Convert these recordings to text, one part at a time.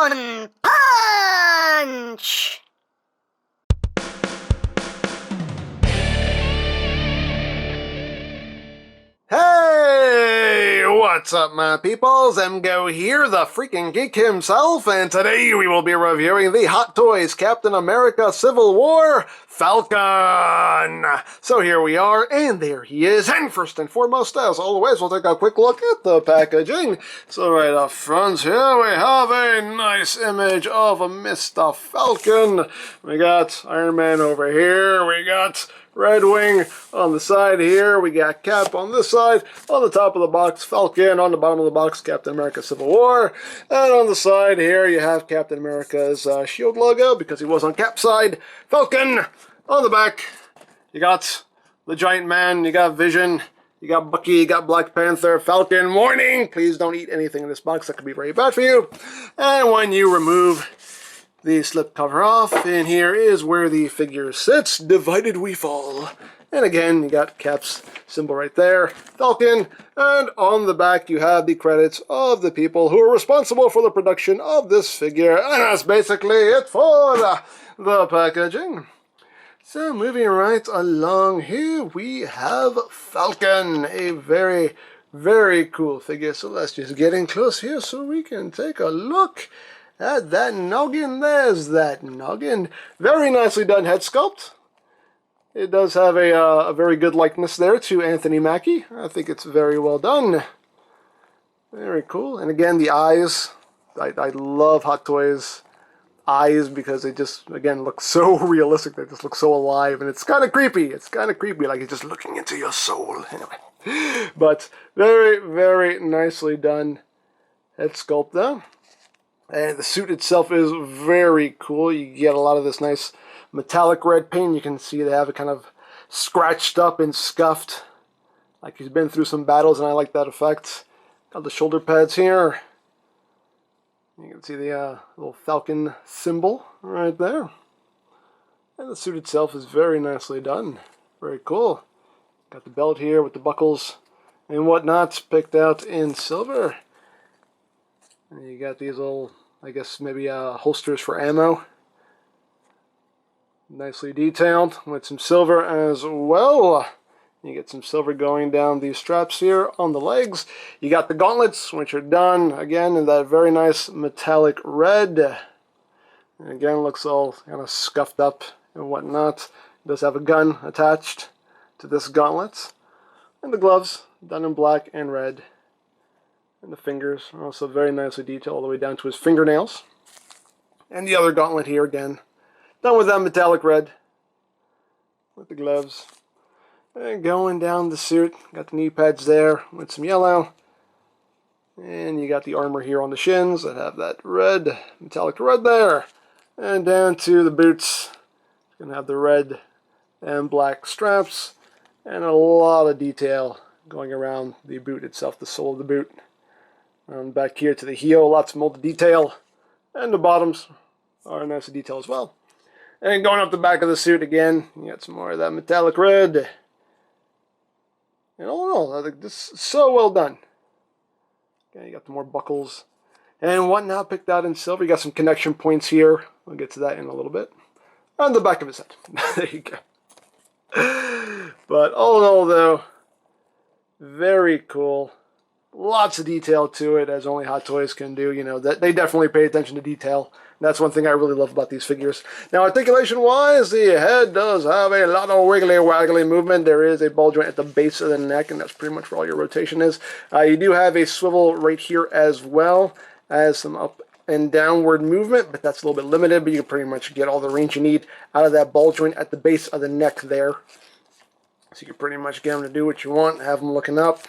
Falcon Punch! Hey, what's up my peoples? EmGo here, the freaking geek himself, and today we will be reviewing the Hot Toys Captain America Civil War Falcon. So here we are, and there he is, and first and foremost, as always, we'll take a quick look at the packaging. So right up front here, we have a nice image of Mr. Falcon. We got Iron Man over here, we got Red Wing on the side here, we got Cap on this side, on the top of the box, Falcon, on the bottom of the box, Captain America Civil War, and on the side here you have Captain America's shield logo, because he was on Cap's side, Falcon. On the back, you got the Giant Man, you got Vision, you got Bucky, you got Black Panther, Falcon, warning, please don't eat anything in this box, that could be very bad for you. And when you remove the slip cover off, and here is where the figure sits. Divided we fall. And again, you got Cap's symbol right there, Falcon, and on the back you have the credits of the people who are responsible for the production of this figure, and that's basically it for the packaging. So moving right along here, we have Falcon, a very, very cool figure. So let's just get in close here so we can take a look at that noggin. There's that noggin. Very nicely done head sculpt. It does have a very good likeness there to Anthony Mackie. I think it's very well done. Very cool. And again, the eyes. I love Hot Toys eyes because they just, again, look so realistic. They just look so alive. And it's kind of creepy. It's kind of creepy, like he's just looking into your soul. Anyway. But very, very nicely done head sculpt there. And the suit itself is very cool. You get a lot of this nice metallic red paint. You can see they have it kind of scratched up and scuffed, like he's been through some battles, and I like that effect. Got the shoulder pads here. You can see the little Falcon symbol right there. And the suit itself is very nicely done. Very cool. Got the belt here with the buckles and whatnot picked out in silver. And you got these little, I guess maybe holsters for ammo. Nicely detailed with some silver as well. You get some silver going down these straps here on the legs. You got the gauntlets, which are done again in that very nice metallic red. And again, looks all kind of scuffed up and whatnot. It does have a gun attached to this gauntlet. And the gloves done in black and red. And the fingers are also very nicely detailed all the way down to his fingernails. And the other gauntlet here again, done with that metallic red with the gloves. And going down the suit, got the knee pads there with some yellow. And you got the armor here on the shins that have that red, metallic red there. And down to the boots, you're gonna have the red and black straps. And a lot of detail going around the boot itself, the sole of the boot. Back here to the heel, lots of molded detail, and the bottoms are nice detail as well. And going up the back of the suit again, you got some more of that metallic red. And all in all, I think this is so well done. Okay, you got the more buckles and whatnot picked out in silver. You got some connection points here. We'll get to that in a little bit. On the back of his head. There you go. But all in all, though, very cool. Lots of detail to it, as only Hot Toys can do. You know, that they definitely pay attention to detail. That's one thing I really love about these figures. Now, articulation-wise, the head does have a lot of wiggly-waggly movement. There is a ball joint at the base of the neck, and that's pretty much where all your rotation is. You do have a swivel right here as well as some up and downward movement, but that's a little bit limited, but you can pretty much get all the range you need out of that ball joint at the base of the neck there. So you can pretty much get them to do what you want, have them looking up.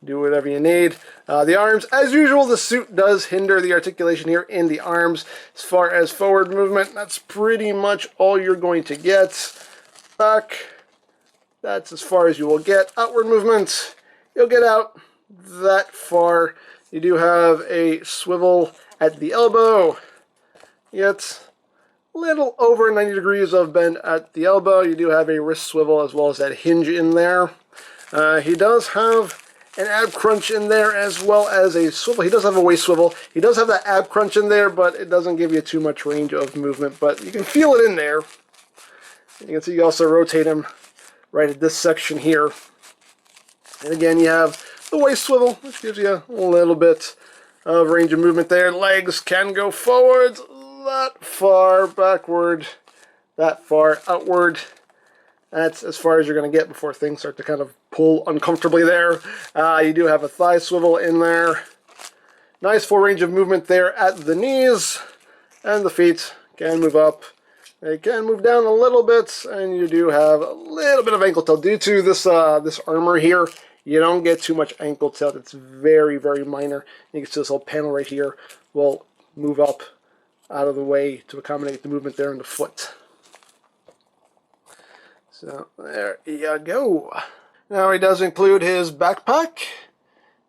Do whatever you need. The arms, as usual, the suit does hinder the articulation here in the arms. As far as forward movement, that's pretty much all you're going to get. Back, that's as far as you will get. Outward movement, you'll get out that far. You do have a swivel at the elbow. Yet, a little over 90 degrees of bend at the elbow. You do have a wrist swivel as well as that hinge in there. He does have an ab crunch in there as well as a swivel. He does have a waist swivel. He does have that ab crunch in there, but it doesn't give you too much range of movement, but you can feel it in there. You can see you also rotate him right at this section here. And again, you have the waist swivel, which gives you a little bit of range of movement there. Legs can go forward, that far, backward, that far, outward. That's as far as you're going to get before things start to kind of pull uncomfortably there. You do have a thigh swivel in there. Nice full range of movement there at the knees. And the feet can move up. They can move down a little bit. And you do have a little bit of ankle tilt. Due to this, this armor here, you don't get too much ankle tilt. It's very, very minor. You can see this whole panel right here will move up out of the way to accommodate the movement there in the foot. So there you go. Now he does include his backpack,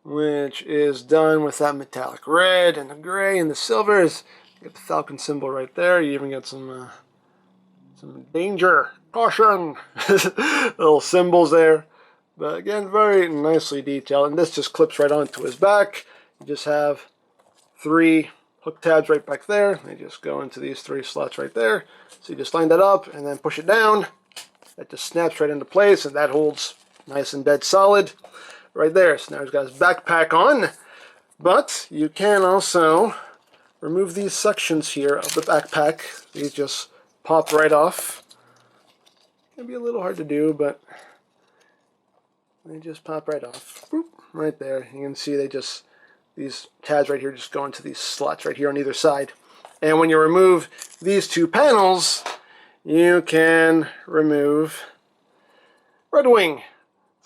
which is done with that metallic red and the gray and the silvers. You get the Falcon symbol right there. You even get some danger, caution, little symbols there. But again, very nicely detailed. And this just clips right onto his back. You just have 3 hook tabs right back there. They just go into these 3 slots right there. So you just line that up and then push it down. That just snaps right into place, and that holds nice and dead solid right there. So now he's got his backpack on, but you can also remove these sections here of the backpack. These just pop right off. It can be a little hard to do, but they just pop right off. Boop, right there. You can see these tabs right here just go into these slots right here on either side. And when you remove these 2 panels, you can remove Red Wing.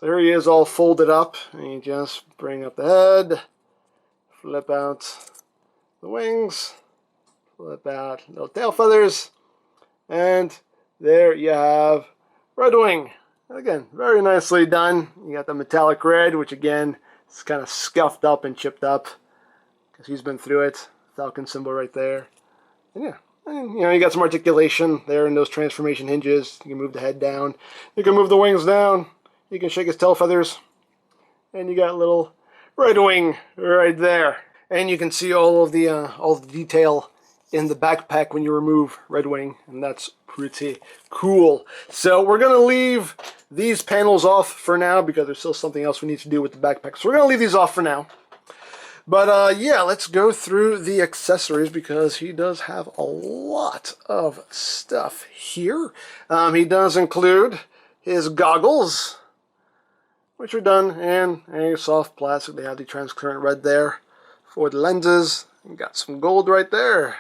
So here he is all folded up, and you just bring up the head, flip out the wings, flip out little tail feathers, and there you have Red Wing. Again, very nicely done. You got the metallic red, which again is kind of scuffed up and chipped up because he's been through it. Falcon symbol right there. And yeah. And, you got some articulation there in those transformation hinges. You can move the head down. You can move the wings down. You can shake his tail feathers. And you got a little Red Wing right there. And you can see all the detail in the backpack when you remove Red Wing. And that's pretty cool. So we're going to leave these panels off for now because there's still something else we need to do with the backpack. So we're going to leave these off for now. But yeah, let's go through the accessories because he does have a lot of stuff here. He does include his goggles, which are done in a soft plastic. They have the transparent red there for the lenses. You got some gold right there.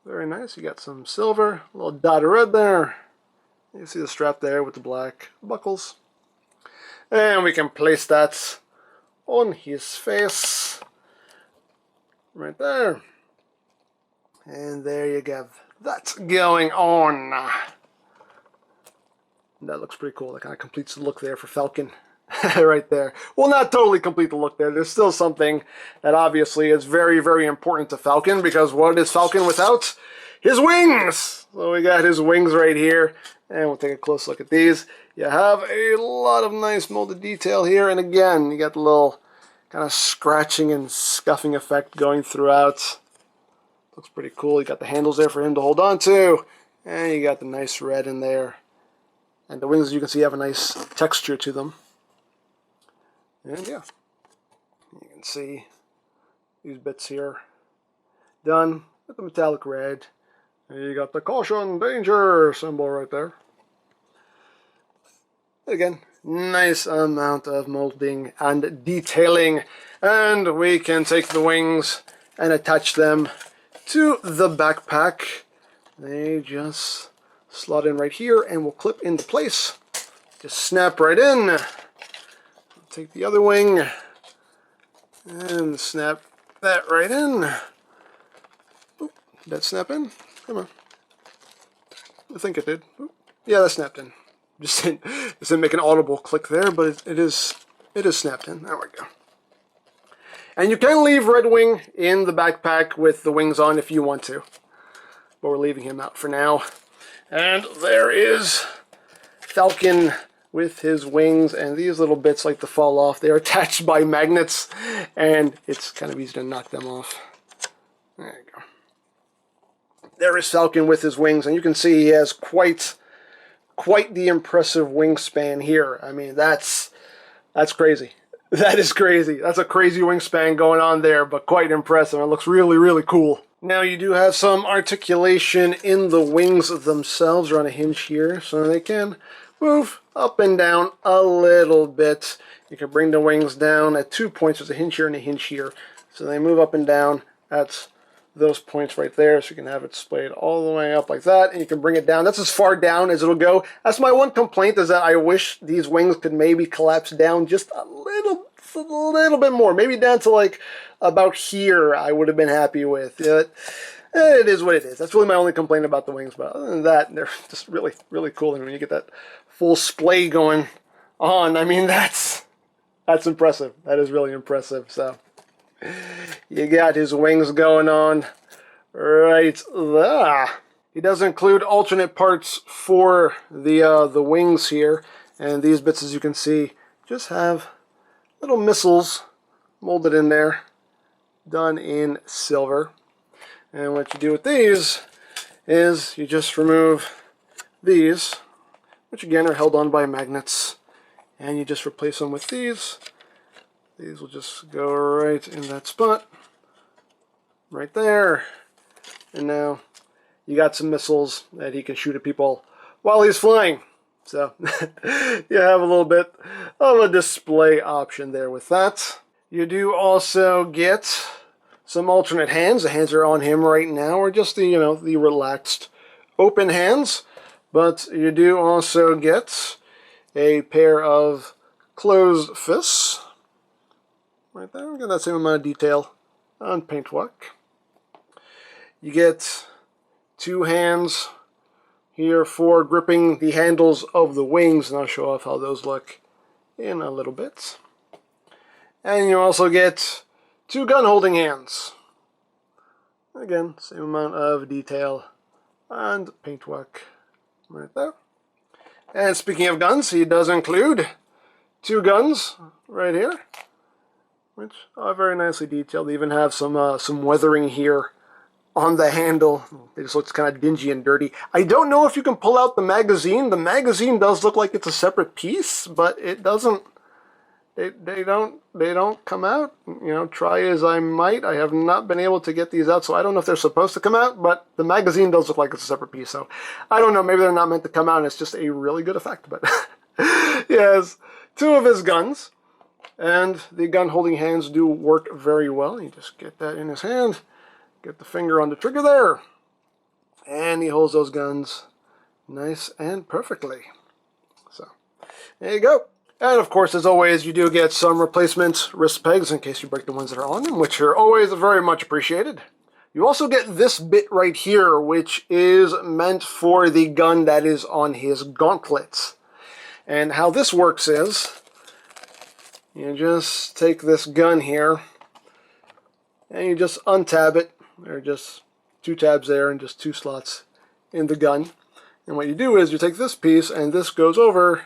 Very nice. You got some silver, a little dot of red there. You see the strap there with the black buckles. And we can place that on his face right there, and there you go. That's going on. That looks pretty cool. That kind of completes the look there for Falcon right there. Well, not totally complete the look there. There's still something that obviously is very, very important to Falcon, because what is Falcon without his wings? So we got his wings right here, and we'll take a close look at these. You have a lot of nice molded detail here, and again, you got the little kind of scratching and scuffing effect going throughout. Looks pretty cool. You got the handles there for him to hold on to, and you got the nice red in there. And the wings, you can see, have a nice texture to them. And yeah, you can see these bits here done with the metallic red. And you got the caution, danger symbol right there. Again, nice amount of molding and detailing. And we can take the wings and attach them to the backpack. They just slot in right here and will clip into place. Just snap right in. Take the other wing and snap that right in. Oop, did that snap in? Come on. I think it did. Oop. Yeah, that snapped in. Just didn't make an audible click there, but it is snapped in. There we go. And you can leave Red Wing in the backpack with the wings on if you want to. But we're leaving him out for now. And there is Falcon with his wings, and these little bits like to fall off. They're attached by magnets, and it's kind of easy to knock them off. There you go. There is Falcon with his wings, and you can see he has quite the impressive wingspan here. I mean, that's crazy. That is crazy. That's a crazy wingspan going on there, but quite impressive. It looks really, really cool. Now you do have some articulation in the wings themselves. They're on a hinge here, so they can move up and down a little bit. You can bring the wings down at 2 points. There's a hinge here and a hinge here. So they move up and down at those points right there, so you can have it displayed all the way up like that, and you can bring it down. That's as far down as it'll go. That's my one complaint, is that I wish these wings could maybe collapse down just a little bit more. Maybe down to like about here I would have been happy with. It is what it is. That's really my only complaint about the wings, but other than that, they're just really, really cool. And when you get that full splay going on, I mean, that's impressive. That is really impressive. So you got his wings going on right there. He does include alternate parts for the wings here, and these bits, as you can see, just have little missiles molded in there, done in silver. And what you do with these is you just remove these, which again are held on by magnets, and you just replace them with these. These will just go right in that spot, right there. And now you got some missiles that he can shoot at people while he's flying. So you have a little bit of a display option there with that. You do also get some alternate hands. The hands are on him right now, or just the, the relaxed open hands. But you do also get a pair of closed fists. Right there, we got that same amount of detail on paintwork. You get two hands here for gripping the handles of the wings, and I'll show off how those look in a little bit. And you also get two gun holding hands. Again, same amount of detail and paintwork right there. And speaking of guns, he does include two guns right here, which are very nicely detailed. They even have some weathering here on the handle. It just looks kind of dingy and dirty. I don't know if you can pull out the magazine. The magazine does look like it's a separate piece, but it doesn't. They don't come out. Try as I might, I have not been able to get these out, so I don't know if they're supposed to come out, but the magazine does look like it's a separate piece, so I don't know. Maybe they're not meant to come out, and it's just a really good effect. But he has two of his guns, and the gun holding hands do work very well. You just get that in his hand, get the finger on the trigger there, and he holds those guns nice and perfectly. So there you go. And of course, as always, you do get some replacement wrist pegs in case you break the ones that are on them, which are always very much appreciated. You also get this bit right here, which is meant for the gun that is on his gauntlets. And how this works is, you just take this gun here, and you just untab it. There are just two tabs there and just two slots in the gun. And what you do is you take this piece, and this goes over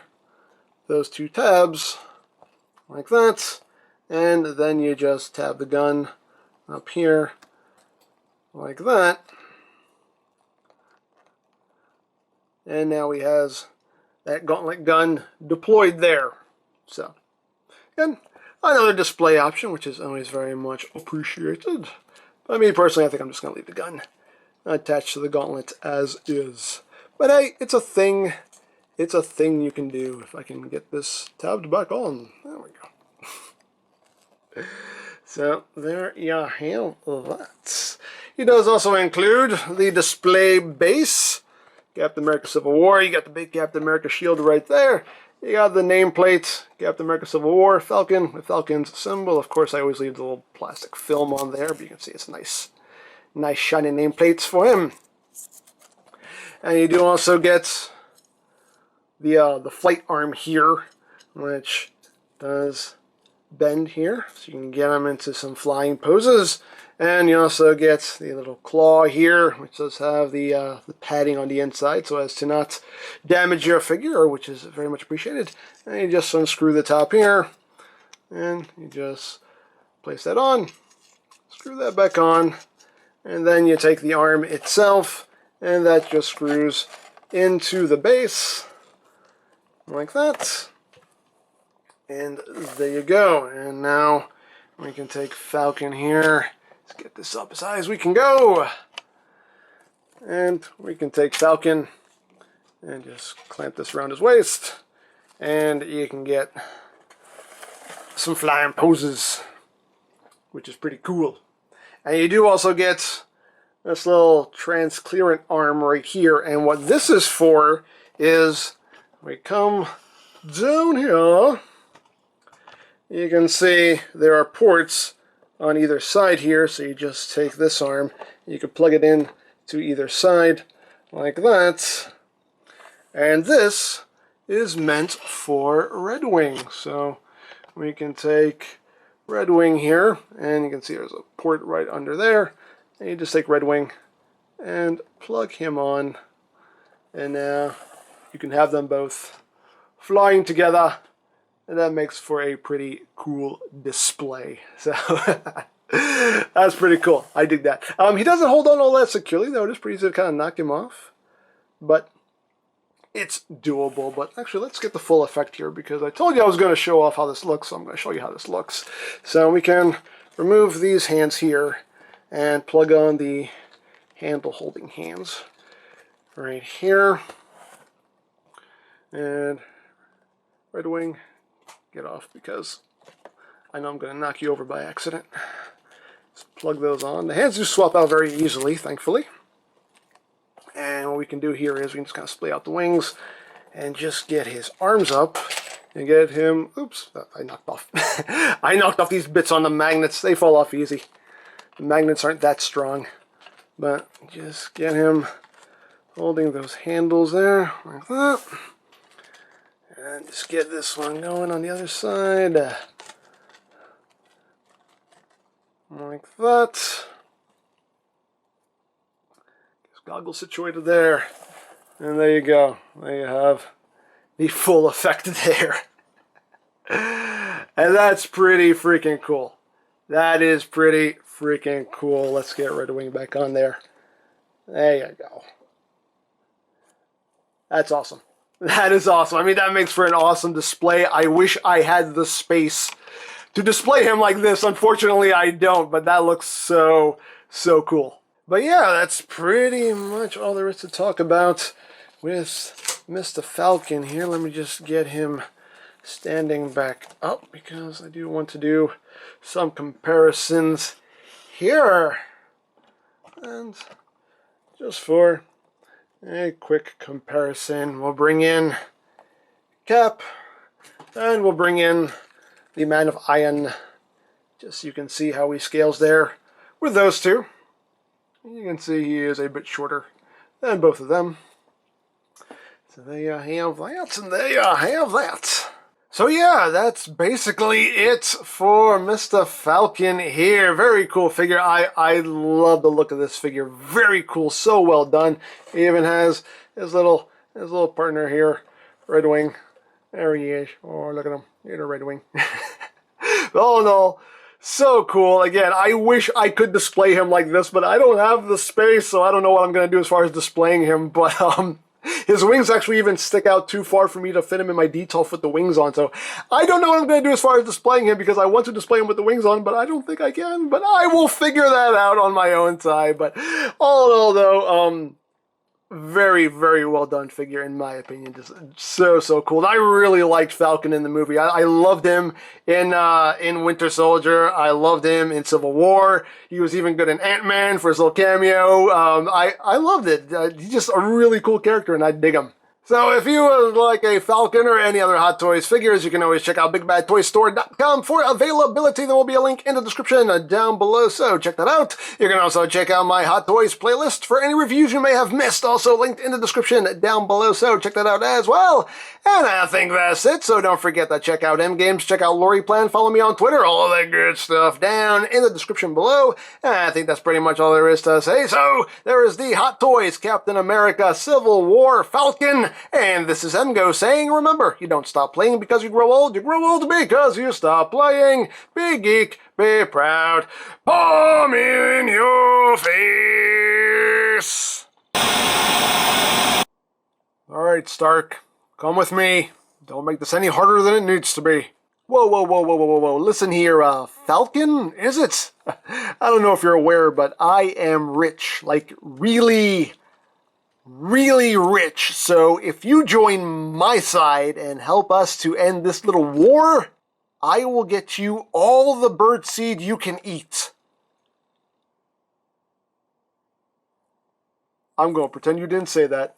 those two tabs like that, and then you just tab the gun up here like that, and now he has that gauntlet gun deployed there. So, and another display option, which is always very much appreciated. But me personally, I think I'm just going to leave the gun attached to the gauntlet as is. But hey, it's a thing. It's a thing you can do. If I can get this tabbed back on. There we go. So there you have that. He does also include the display base. Captain America Civil War. You got the big Captain America shield right there. You got the nameplate, Captain America Civil War, Falcon with Falcon's symbol. Of course, I always leave the little plastic film on there, but you can see it's nice shiny nameplates for him. And you do also get the flight arm here, which does bend here, so you can get him into some flying poses. And you also get the little claw here, which does have the padding on the inside so as to not damage your figure, which is very much appreciated. And you just unscrew the top here, and you just place that on, screw that back on, and then you take the arm itself, and that just screws into the base, like that. And there you go. And now we can take Falcon here. Let's get this up as high as we can go. And we can take Falcon and just clamp this around his waist. And you can get some flying poses, which is pretty cool. And you do also get this little transparent arm right here. And what this is for is we come down here. You can see there are ports on either side here, so you just take this arm, you can plug it in to either side like that, and this is meant for Red Wing. So we can take Red Wing here, and you can see there's a port right under there, and you just take Red Wing and plug him on, and now you can have them both flying together. And that makes for a pretty cool display. So that's pretty cool. I dig that. He doesn't hold on all that securely, though. It is pretty easy to kind of knock him off. But it's doable. But actually, let's get the full effect here, because I told you I was going to show off how this looks. So I'm going to show you how this looks. So we can remove these hands here and plug on the handle holding hands right here. And Red Wing, get off, because I know I'm going to knock you over by accident. Just plug those on. The hands do swap out very easily, thankfully. And what we can do here is we can just kind of split out the wings and just get his arms up and get him... Oops, I knocked off. I knocked off these bits on the magnets. They fall off easy. The magnets aren't that strong. But just get him holding those handles there, like that. And just get this one going on the other side. Like that. Just goggles situated there. And there you go. There you have the full effect there. And that's pretty freaking cool. That is pretty freaking cool. Let's get Red Wing back on there. There you go. That's awesome. That is awesome. I mean, that makes for an awesome display. I wish I had the space to display him like this. Unfortunately, I don't, but that looks so, so cool. But yeah, that's pretty much all there is to talk about with Mr. Falcon here. Let me just get him standing back up, because I do want to do some comparisons here. And just for a quick comparison, we'll bring in Cap, and we'll bring in the Man of Iron, just so you can see how he scales there with those two. You can see he is a bit shorter than both of them. So there you have that, and there you have that. So yeah, that's basically it for Mr. Falcon here. Very cool figure. I love the look of this figure. Very cool. So well done. He even has his little partner here, Red Wing. There he is. Oh, look at him. Here's a Red Wing. All in all, so cool. Again, I wish I could display him like this, but I don't have the space, so I don't know what I'm going to do as far as displaying him. But his wings actually even stick out too far for me to fit him in my detail with the wings on. So I don't know what I'm going to do as far as displaying him, because I want to display him with the wings on, but I don't think I can. But I will figure that out on my own time. But all in all, though, very, very well done figure, in my opinion. Just so cool. And I really liked Falcon in the movie. I loved him in Winter Soldier. I loved him in Civil War. He was even good in Ant-Man for his little cameo. I loved it. He's just a really cool character, and I dig him. So if you would like a Falcon or any other Hot Toys figures, you can always check out BigBadToyStore.com for availability. There will be a link in the description down below, so check that out. You can also check out my Hot Toys playlist for any reviews you may have missed, also linked in the description down below, so check that out as well. And I think that's it, so don't forget to check out EmGo's, check out Lori Plan, follow me on Twitter, all of that good stuff down in the description below. And I think that's pretty much all there is to say. So there is the Hot Toys Captain America Civil War Falcon. And this is EmGo saying, remember, you don't stop playing because you grow old because you stop playing. Be geek, be proud, palm in your face. Alright, Stark, come with me. Don't make this any harder than it needs to be. Whoa. Listen here, Falcon, is it? I don't know if you're aware, but I am rich. Like, really rich. So if you join my side and help us to end this little war, I will get you all the birdseed you can eat. I'm going to pretend you didn't say that.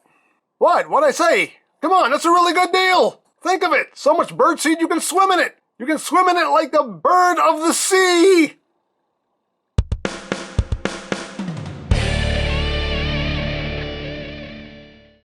What? What'd I say? Come on, that's a really good deal. Think of it. So much birdseed you can swim in it. You can swim in it like the bird of the sea.